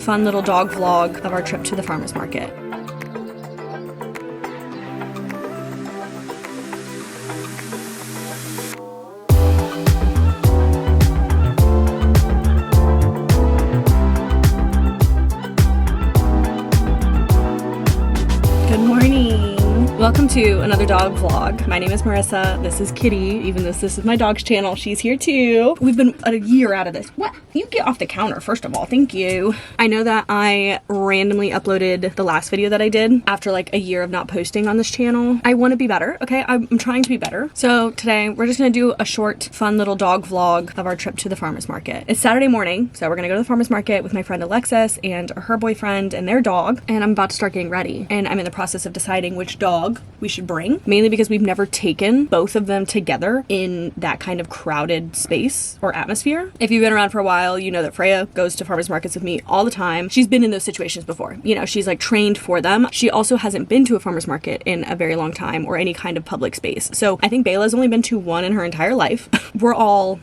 Fun little dog vlog of our trip to the farmer's market. Good morning. Welcome to another dog vlog. My name is Marissa. This is Kitty. Even though this is my dog's channel, she's here too. We've been a year out of this. What? You get off the counter, first of all. Thank you. I know that I randomly uploaded the last video that I did after like a year of not posting on this channel. I want to be better, okay? I'm trying to be better. So today we're just gonna do a short, fun little dog vlog of our trip to the farmer's market. It's Saturday morning, so we're gonna go to the farmer's market with my friend Alexis and her boyfriend and their dog, and I'm about to start getting ready. And I'm in the process of deciding which dog we should bring, mainly because we've never taken both of them together in that kind of crowded space or atmosphere. If you've been around for a while, you know that Freya goes to farmers markets with me all the time. She's been in those situations before. You know, she's like trained for them. She also hasn't been to a farmer's market in a very long time or any kind of public space. So I think Beyla's only been to one in her entire life. We're all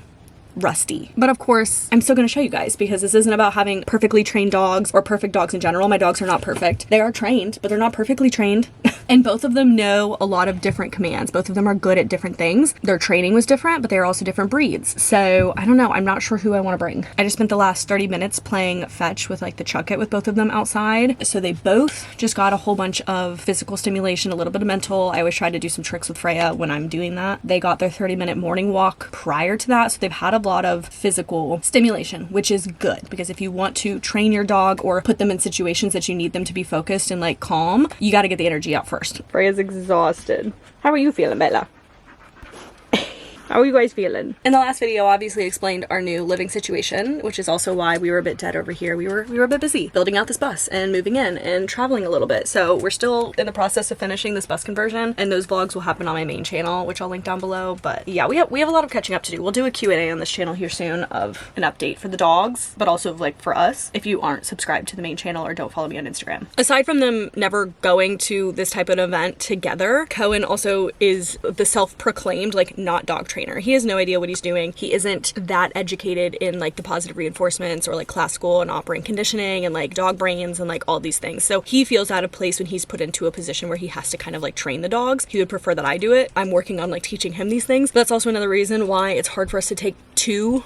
rusty. But of course, I'm still going to show you guys because this isn't about having perfectly trained dogs or perfect dogs in general. My dogs are not perfect. They are trained, but they're not perfectly trained. And both of them know a lot of different commands. Both of them are good at different things. Their training was different, but they're also different breeds. So I don't know. I'm not sure who I want to bring. I just spent the last 30 minutes playing fetch with like the chuck it with both of them outside. So they both just got a whole bunch of physical stimulation, a little bit of mental. I always try to do some tricks with Freya when I'm doing that. They got their 30-minute morning walk prior to that. So they've had a lot of physical stimulation, which is good because if you want to train your dog or put them in situations that you need them to be focused and like calm, you got to get the energy out first. Freya's exhausted. How are you feeling, Beyla? How are you guys feeling? In the last video, obviously explained our new living situation, which is also why we were a bit dead over here. We were a bit busy building out this bus and moving in and traveling a little bit. So we're still in the process of finishing this bus conversion, and those vlogs will happen on my main channel, which I'll link down below. But yeah, we have a lot of catching up to do. We'll do a Q&A on this channel here soon of an update for the dogs, but also like for us, if you aren't subscribed to the main channel or don't follow me on Instagram. Aside from them never going to this type of event together, Cohen also is the self-proclaimed like not dog trainer. He has no idea what he's doing. He isn't that educated in like the positive reinforcements or like classical and operant conditioning and like dog brains and like all these things. So he feels out of place when he's put into a position where he has to kind of like train the dogs. He would prefer that I do it. I'm working on like teaching him these things. But that's also another reason why it's hard for us to take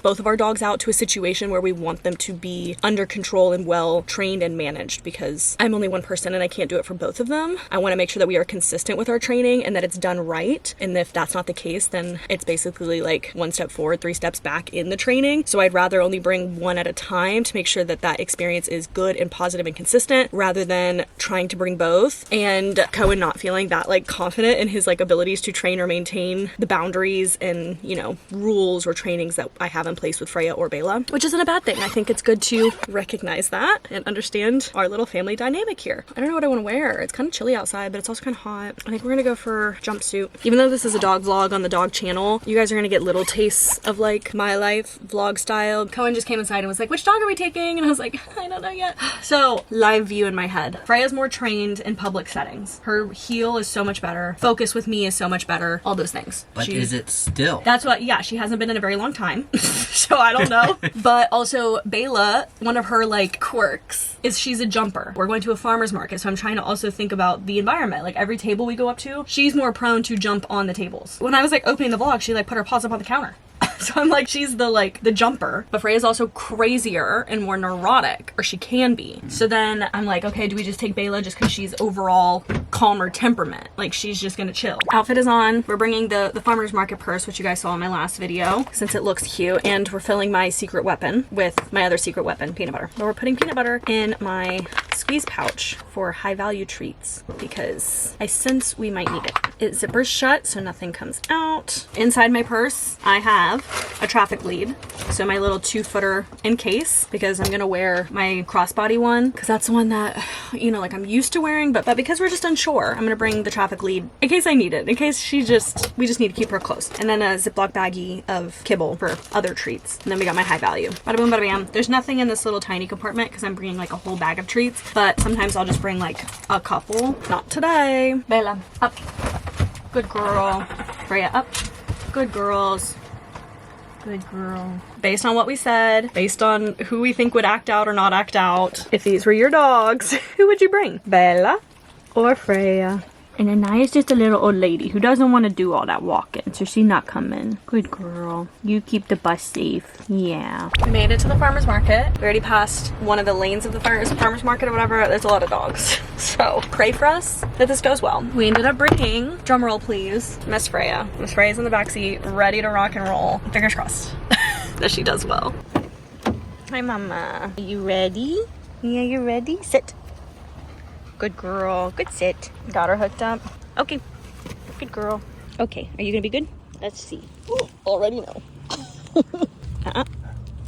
both of our dogs out to a situation where we want them to be under control and well trained and managed, because I'm only one person and I can't do it for both of them. I want to make sure that we are consistent with our training and that it's done right. And if that's not the case, then it's basically like one step forward, 3 steps back in the training. So I'd rather only bring one at a time to make sure that that experience is good and positive and consistent, rather than trying to bring both and Cohen not feeling that like confident in his like abilities to train or maintain the boundaries and, you know, rules or trainings that I have in place with Freya or Beyla, which isn't a bad thing. I think it's good to recognize that and understand our little family dynamic here. I don't know what I want to wear. It's kind of chilly outside, but it's also kind of hot. I think we're gonna go for jumpsuit. Even though this is a dog vlog on the dog channel, you guys are gonna get little tastes of like my life vlog style. Cohen just came inside and was like, which dog are we taking? And I was like, I don't know yet. So live view in my head. Freya's more trained in public settings. Her heel is so much better. Focus with me is so much better. All those things. But is it still? That's what, yeah, she hasn't been in a very long time. So I don't know. But also Beyla, one of her like quirks is she's a jumper. We're going to a farmer's market, so I'm trying to also think about the environment. Like every table we go up to, she's more prone to jump on the tables. When I was like opening the vlog, she like put her paws up on the counter. So I'm like, she's the jumper. But Freya's also crazier and more neurotic, or she can be. So then I'm like, okay, do we just take Beyla just because she's overall calmer temperament? Like she's just gonna chill. Outfit is on. We're bringing the farmer's market purse, which you guys saw in my last video, since it looks cute. And we're filling my secret weapon with my other secret weapon, peanut butter. But we're putting peanut butter in my squeeze pouch for high value treats because I sense we might need it. It zippers shut so nothing comes out. Inside my purse, I have a traffic lead. So my little 2-footer in case, because I'm gonna wear my crossbody one because that's the one that, you know, like I'm used to wearing, but because we're just unsure, I'm gonna bring the traffic lead in case I need it, in case we just need to keep her close. And then a Ziploc baggie of kibble for other treats. And then we got my high value. Bada boom, bada bam. There's nothing in this little tiny compartment because I'm bringing like a whole bag of treats, but sometimes I'll just bring like a couple. Not today. Beyla, up. Good girl. Freya, up. Good girls. Good girl. Based on what we said, based on who we think would act out or not act out, if these were your dogs, who would you bring? Bella or Freya? And Anaya's just a little old lady who doesn't want to do all that walking, so she's not coming. Good girl. You keep the bus safe. Yeah. We made it to the farmer's market. We already passed one of the lanes of the farmer's market or whatever. There's a lot of dogs. So pray for us that this goes well. We ended up bringing, drumroll please, Miss Freya. Miss Freya's in the backseat, ready to rock and roll. Fingers crossed that she does well. Hi, Mama. Are you ready? Yeah, you ready? Sit. Good girl. Good sit. Got her hooked up. Okay. Good girl. Okay. Are you gonna be good? Let's see. Ooh, already know.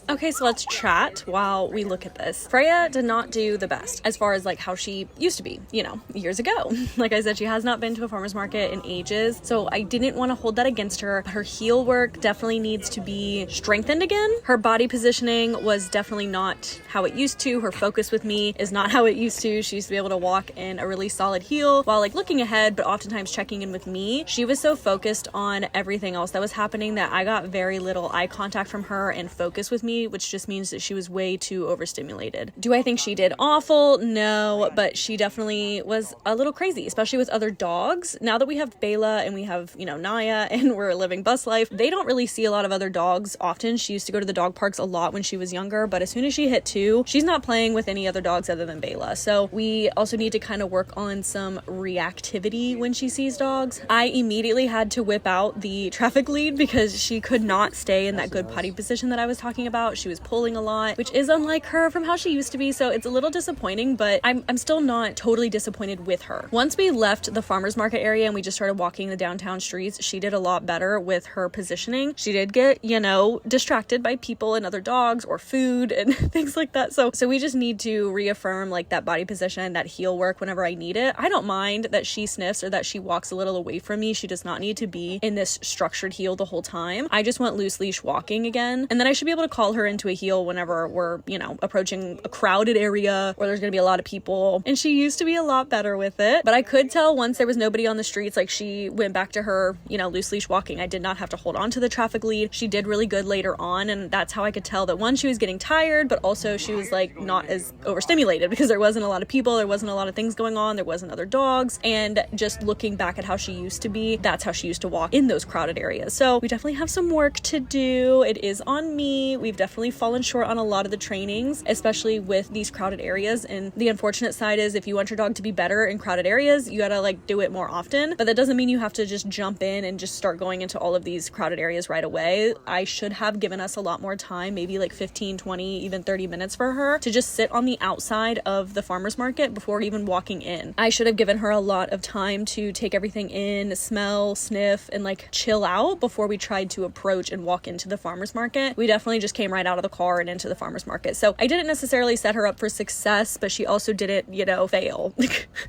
Okay, so let's chat while we look at this. Freya did not do the best as far as like how she used to be, you know, years ago. Like I said, she has not been to a farmer's market in ages, so I didn't want to hold that against her. But her heel work definitely needs to be strengthened again. Her body positioning was definitely not how it used to. Her focus with me is not how it used to. She used to be able to walk in a really solid heel while like looking ahead, but oftentimes checking in with me. She was so focused on everything else that was happening that I got very little eye contact from her and focus with me, which just means that she was way too overstimulated. Do I think she did awful? No, but she definitely was a little crazy, especially with other dogs. Now that we have Beyla and we have, you know, Naya and we're living bus life, they don't really see a lot of other dogs often. She used to go to the dog parks a lot when she was younger, but as soon as she hit 2, she's not playing with any other dogs other than Beyla. So we also need to kind of work on some reactivity when she sees dogs. I immediately had to whip out the traffic lead because she could not stay in that good potty position that I was talking about. She was pulling a lot, which is unlike her from how she used to be, so it's a little disappointing, but I'm still not totally disappointed with her. Once we left the farmer's market area and we just started walking the downtown streets, she did a lot better with her positioning. She did get, you know, distracted by people and other dogs or food and things like that, so we just need to reaffirm like that body position, that heel work whenever I need it. I don't mind that she sniffs or that she walks a little away from me. She does not need to be in this structured heel the whole time. I just want loose leash walking again, and then I should be able to call her into a heel whenever we're, you know, approaching a crowded area or there's gonna be a lot of people, and she used to be a lot better with it. But I could tell once there was nobody on the streets, like she went back to her, you know, loose leash walking. I did not have to hold on to the traffic lead. She did really good later on, and that's how I could tell that one, she was getting tired, but also she was like not as overstimulated because there wasn't a lot of people, there wasn't a lot of things going on, there wasn't other dogs, and just looking back at how she used to be, that's how she used to walk in those crowded areas. So we definitely have some work to do. It is on me. We've definitely fallen short on a lot of the trainings, especially with these crowded areas, and the unfortunate side is if you want your dog to be better in crowded areas, you gotta like do it more often, but that doesn't mean you have to just jump in and just start going into all of these crowded areas right away. I should have given us a lot more time, maybe like 15, 20, even 30 minutes for her to just sit on the outside of the farmer's market before even walking in. I should have given her a lot of time to take everything in, smell, sniff, and like chill out before we tried to approach and walk into the farmer's market. We definitely just came right out of the car and into the farmer's market. So I didn't necessarily set her up for success, but she also didn't, you know, fail.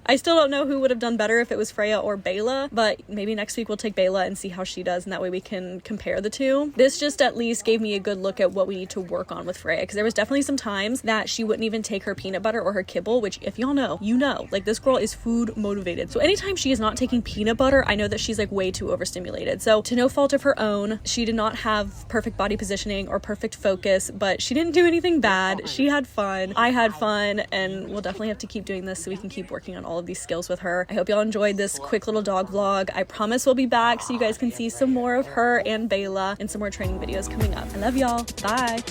I still don't know who would have done better if it was Freya or Beyla, but maybe next week we'll take Beyla and see how she does, and that way we can compare the two. This just at least gave me a good look at what we need to work on with Freya, because there was definitely some times that she wouldn't even take her peanut butter or her kibble, which if y'all know, you know, like this girl is food motivated. So anytime she is not taking peanut butter, I know that she's like way too overstimulated. So to no fault of her own, she did not have perfect body positioning or perfect focus, but she didn't do anything bad. She had fun. I had fun, and we'll definitely have to keep doing this so we can keep working on all of these skills with her. I hope y'all enjoyed this quick little dog vlog. I promise we'll be back so you guys can see some more of her and Beyla and some more training videos coming up. I love y'all. Bye.